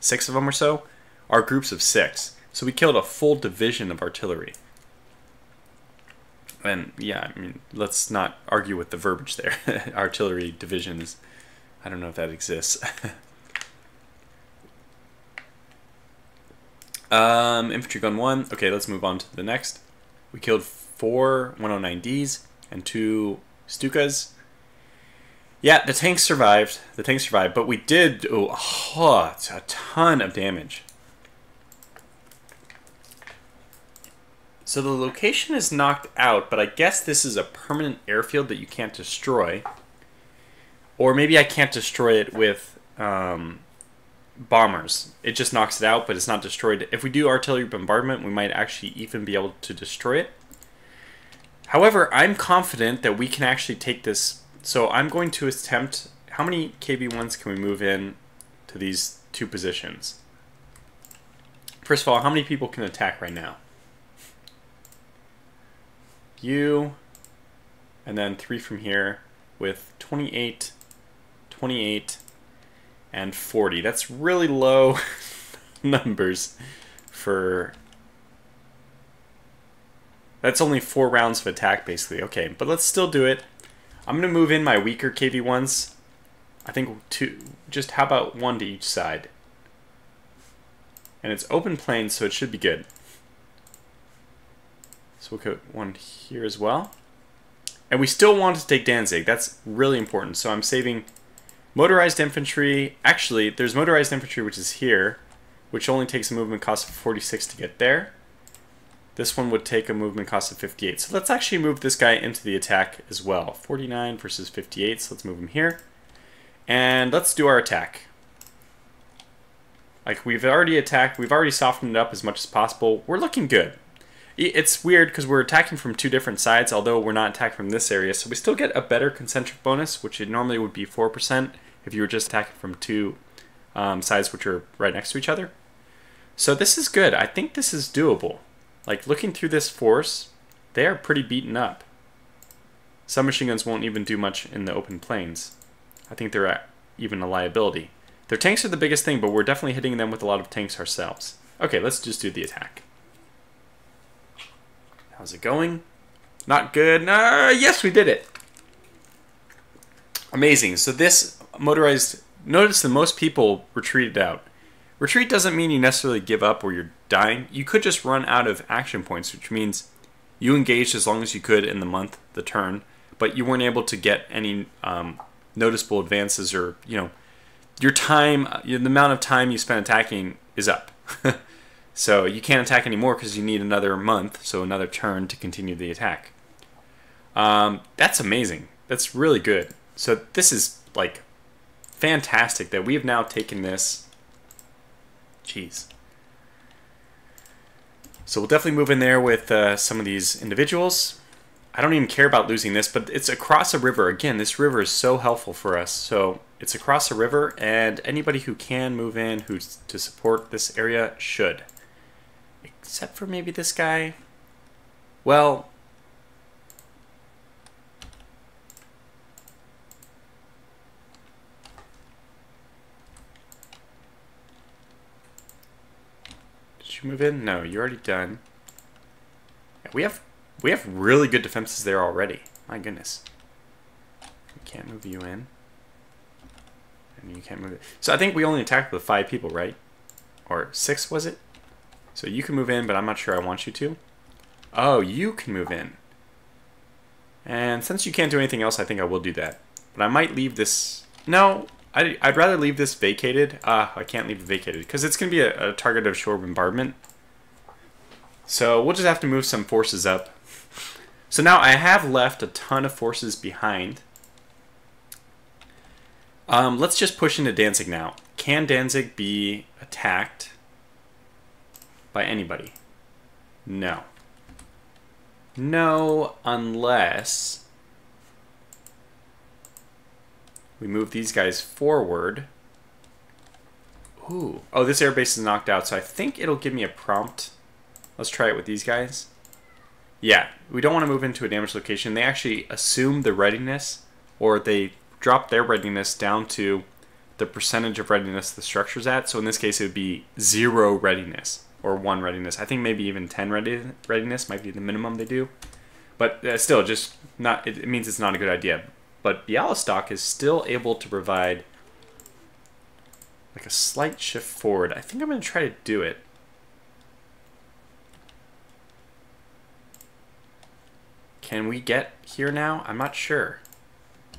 Speaker 1: 6 of them or so, are groups of 6. So we killed a full division of artillery. And yeah, I mean, let's not argue with the verbiage there. Artillery divisions, I don't know if that exists. Infantry gun 1. Okay, let's move on to the next. We killed 4 109Ds and 2 Stukas. Yeah, the tanks survived. The tanks survived, but we did a ton of damage. So the location is knocked out, but I guess this is a permanent airfield that you can't destroy. Or maybe I can't destroy it with bombers. It just knocks it out, but it's not destroyed. If we do artillery bombardment, we might actually even be able to destroy it. However, I'm confident that we can actually take this. So I'm going to attempt, how many KV-1s can we move in to these 2 positions? First of all, how many people can attack right now? You, and then 3 from here with 28, 28, and 40. That's really low numbers for... That's only 4 rounds of attack, basically. Okay, but let's still do it. I'm going to move in my weaker KV-1s. I think 2, just how about 1 to each side? And it's open plains, so it should be good. So we'll put 1 here as well. And we still want to take Danzig. That's really important. So I'm saving motorized infantry. Actually, there's motorized infantry, which is here, which only takes a movement cost of 46 to get there. This one would take a movement cost of 58. So let's actually move this guy into the attack as well. 49 versus 58, so let's move him here. And let's do our attack. Like, we've already attacked, we've already softened it up as much as possible. We're looking good. It's weird because we're attacking from 2 different sides, although we're not attacking from this area. So we still get a better concentric bonus, which it normally would be 4% if you were just attacking from 2 sides which are right next to each other. So this is good. I think this is doable. Like, looking through this force, they are pretty beaten up. Some machine guns won't even do much in the open plains. I think they're even a liability. Their tanks are the biggest thing, but we're definitely hitting them with a lot of tanks ourselves. Okay, let's just do the attack. How's it going? Not good. Yes, we did it. Amazing. So this motorized... Notice that most people retreated out. Retreat doesn't mean you necessarily give up or you're dying. You could just run out of action points, which means you engaged as long as you could in the month, the turn, but you weren't able to get any noticeable advances, or, you know, your time, the amount of time you spent attacking is up. So you can't attack anymore because you need another month, so another turn to continue the attack. That's amazing. That's really good. So this is, like, fantastic that we have now taken this. Jeez. So we'll definitely move in there with some of these individuals. I don't even care about losing this, but it's across a river. Again, this river is so helpful for us. So it's across a river, and anybody who can move in who's to support this area should. Except for maybe this guy. Well... Did you move in? No, you're already done. Yeah, we have really good defenses there already. My goodness. We can't move you in. And you can't move it. So I think we only attacked with 5 people, right? Or 6, was it? So you can move in, but I'm not sure I want you to. Oh, you can move in. And since you can't do anything else, I think I will do that. But I might leave this... No, I'd rather leave this vacated. I can't leave it vacated because it's going to be a target of shore bombardment. So we'll just have to move some forces up. So now I have left a ton of forces behind. Let's just push into Danzig now. Can Danzig be attacked? by anybody? No. No, unless we move these guys forward. Ooh. Oh, this airbase is knocked out, so I think it'll give me a prompt. Let's try it with these guys. Yeah, we don't want to move into a damaged location. They actually assume the readiness, or they drop their readiness down to the percentage of readiness the structure's at. So in this case, it would be 0 readiness or 1 readiness. I think maybe even 10 readiness might be the minimum they do. But still, just not. It means it's not a good idea. But Bialystok is still able to provide like a slight shift forward. I think I'm going to try to do it. Can we get here now? I'm not sure.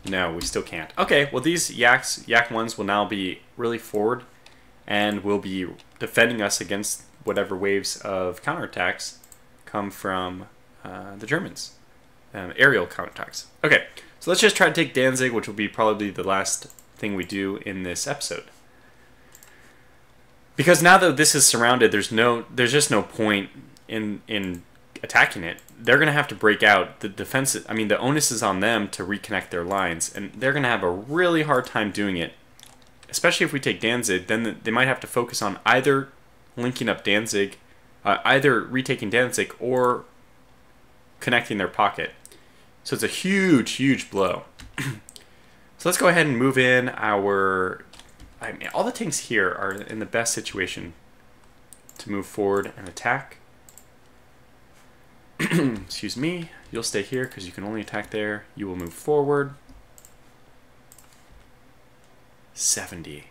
Speaker 1: No, we still can't. Okay, well these Yak 1s will now be really forward and will be defending us against whatever waves of counterattacks come from the Germans. Aerial counterattacks. Okay, so let's just try to take Danzig, which will be probably the last thing we do in this episode. Because now that this is surrounded, there's just no point in attacking it. They're going to have to break out. The defense, I mean, the onus is on them to reconnect their lines, and they're going to have a really hard time doing it. Especially if we take Danzig, then they might have to focus on either linking up Danzig, either retaking Danzig or connecting their pocket. So it's a huge, huge blow. So let's go ahead and move in our... I mean, all the tanks here are in the best situation to move forward and attack. Excuse me. You'll stay here because you can only attack there. You will move forward. 70.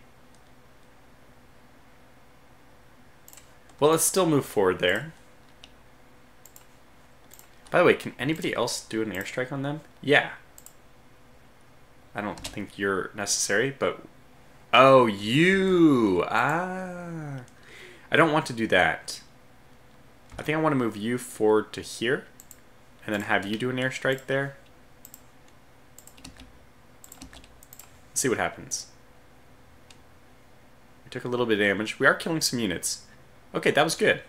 Speaker 1: Well, let's still move forward there. By the way, can anybody else do an airstrike on them? Yeah. I don't think you're necessary, but... Oh, you! Ah. I don't want to do that. I think I want to move you forward to here, and then have you do an airstrike there. Let's see what happens. We took a little bit of damage. We are killing some units. Okay, that was good.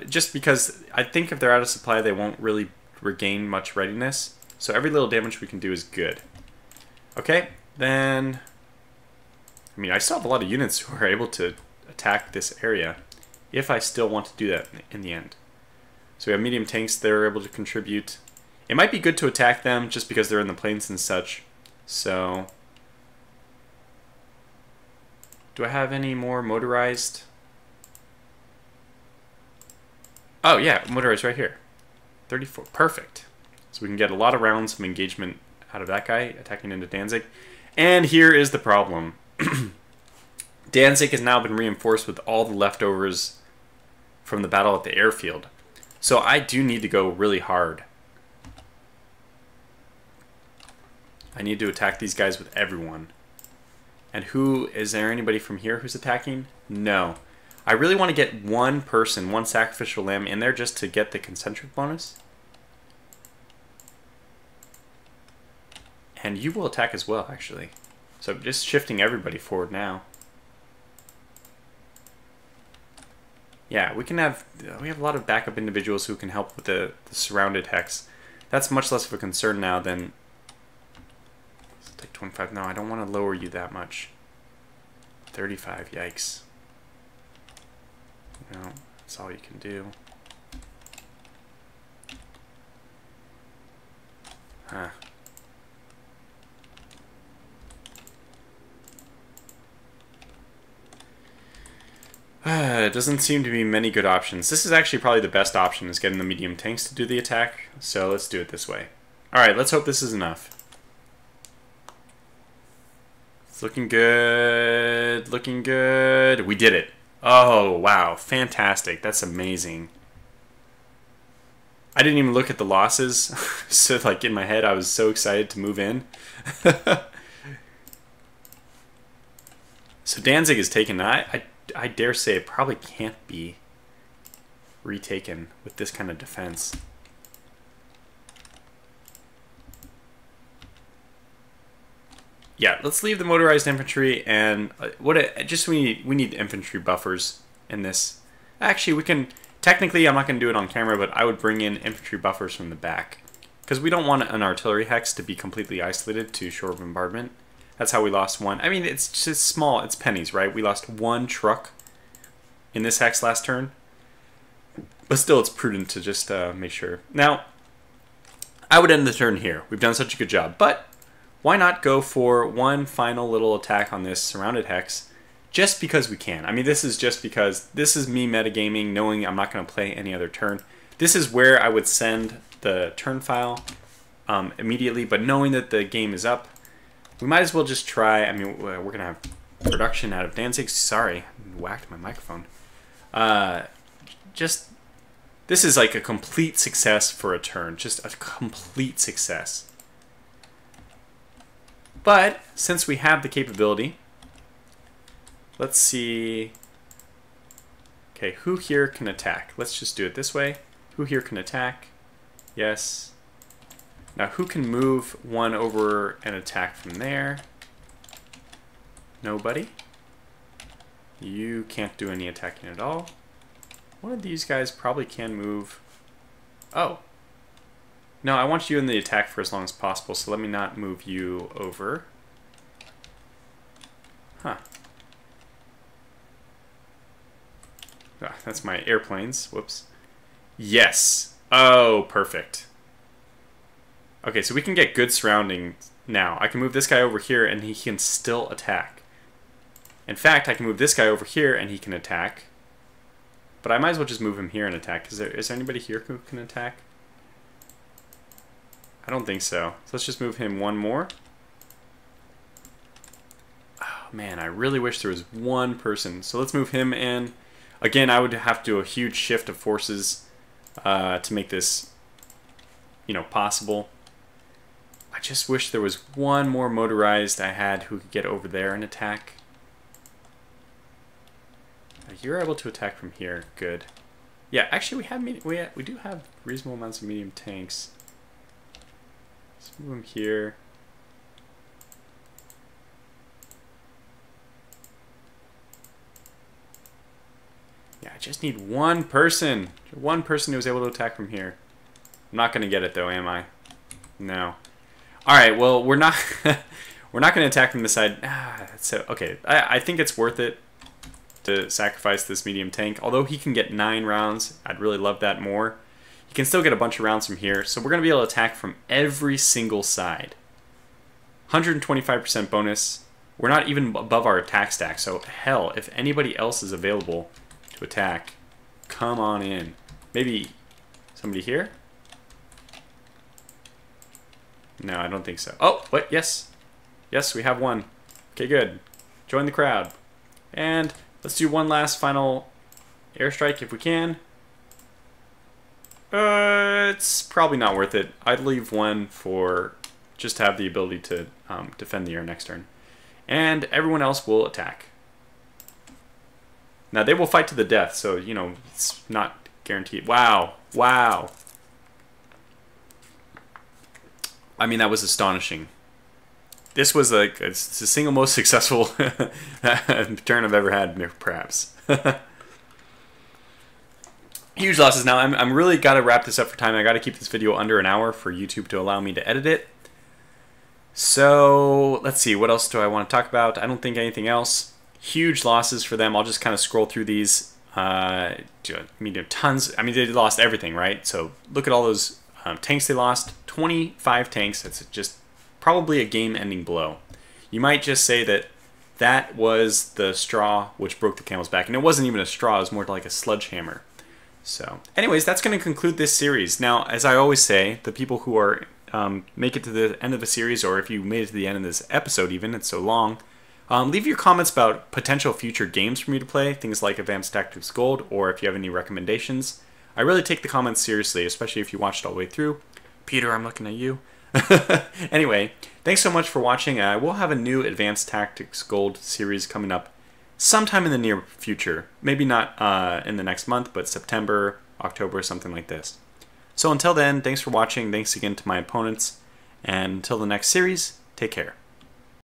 Speaker 1: Just because I think if they're out of supply, they won't really regain much readiness. So every little damage we can do is good. Okay, then... I mean, I still have a lot of units who are able to attack this area, if I still want to do that in the end. So we have medium tanks that are able to contribute. It might be good to attack them just because they're in the plains and such. So... do I have any more motorized? Oh yeah, motorized right here. 34, perfect. So we can get a lot of rounds of engagement out of that guy, attacking into Danzig. And here is the problem. Danzig has now been reinforced with all the leftovers from the battle at the airfield. So I do need to go really hard. I need to attack these guys with everyone. And is there anybody from here who's attacking? No. I really want to get one person, one sacrificial lamb in there just to get the concentric bonus. And you will attack as well, actually. So I'm just shifting everybody forward now. Yeah, we have a lot of backup individuals who can help with the surrounded hex. That's much less of a concern now than... Let's take 25. No, I don't want to lower you that much. 35, yikes. No, that's all you can do. Huh. It doesn't seem to be many good options. This is actually probably the best option, is getting the medium tanks to do the attack. So let's do it this way. Alright, let's hope this is enough. It's looking good. Looking good. We did it. Oh, wow. Fantastic. That's amazing. I didn't even look at the losses. So, like, in my head, I was so excited to move in. So Danzig is taken. I dare say it probably can't be retaken with this kind of defense. Yeah, let's leave the motorized infantry, and we need infantry buffers in this. Actually, we can... Technically, I'm not going to do it on camera, but I would bring in infantry buffers from the back. Because we don't want an artillery hex to be completely isolated to shore bombardment. That's how we lost one. I mean, it's just small. It's pennies, right? We lost one truck in this hex last turn. But still, it's prudent to just make sure. Now, I would end the turn here. We've done such a good job. But why not go for one final little attack on this surrounded hex? Just because we can. I mean, this is just because this is me metagaming, knowing I'm not going to play any other turn. This is where I would send the turn file immediately, but knowing that the game is up, we might as well just try. I mean, we're going to have production out of Danzig. Sorry, I whacked my microphone. This is like a complete success for a turn. Just a complete success. But since we have the capability, let's see. Okay, who here can attack? Let's just do it this way. Who here can attack? Yes. Now, who can move one over and attack from there? Nobody. You can't do any attacking at all. One of these guys probably can move. Oh. No, I want you in the attack for as long as possible, so let me not move you over. Huh. Ah, that's my airplanes. Whoops. Yes. Oh, perfect. Okay, so we can get good surrounding now. I can move this guy over here and he can still attack. In fact, I can move this guy over here and he can attack. But I might as well just move him here and attack. Is there anybody here who can attack? I don't think so. So let's just move him one more. Oh, man, I really wish there was one person. So let's move him in. Again, I would have to do a huge shift of forces to make this, possible. I just wish there was one more motorized I had who could get over there and attack. You're able to attack from here. Good. Yeah, actually, we do have reasonable amounts of medium tanks. Let's move them here. Yeah, I just need one person. One person who's able to attack from here. I'm not going to get it, though, am I? No. Alright, well, we're not we're not going to attack from this side. So, okay, I think it's worth it to sacrifice this medium tank. Although he can get 9 rounds, I'd really love that more. He can still get a bunch of rounds from here, so we're going to be able to attack from every single side. 125% bonus. We're not even above our attack stack, so hell, if anybody else is available to attack, come on in. Maybe somebody here? No, I don't think so. Oh, what? Yes. Yes, we have one. Okay, good. Join the crowd. And let's do one last final airstrike if we can. It's probably not worth it. I'd leave one for just to have the ability to defend the air next turn. And everyone else will attack. Now, they will fight to the death, so, it's not guaranteed. Wow. Wow. I mean, that was astonishing. This was it's the single most successful turn I've ever had, perhaps. Huge losses. Now, I'm really got to wrap this up for time. I got to keep this video under an hour for YouTube to allow me to edit it. So, let's see. What else do I want to talk about? I don't think anything else. Huge losses for them. I'll just kind of scroll through these. Tons. I mean, they lost everything, right? So, look at all those tanks they lost. 25 tanks. That's just probably a game-ending blow. You might just say that that was the straw which broke the camel's back. And it wasn't even a straw. It was more like a sledgehammer. So, anyways, that's going to conclude this series. Now, as I always say, the people who are make it to the end of the series, or if you made it to the end of this episode even, it's so long, leave your comments about potential future games for me to play, things like Advanced Tactics Gold, or if you have any recommendations. I really take the comments seriously, especially if you watched all the way through. Peter, I'm looking at you. Anyway, thanks so much for watching. We'll have a new Advanced Tactics Gold series coming up sometime in the near future. Maybe not in the next month, but September, October, something like this. So until then, thanks for watching. Thanks again to my opponents. And until the next series, take care.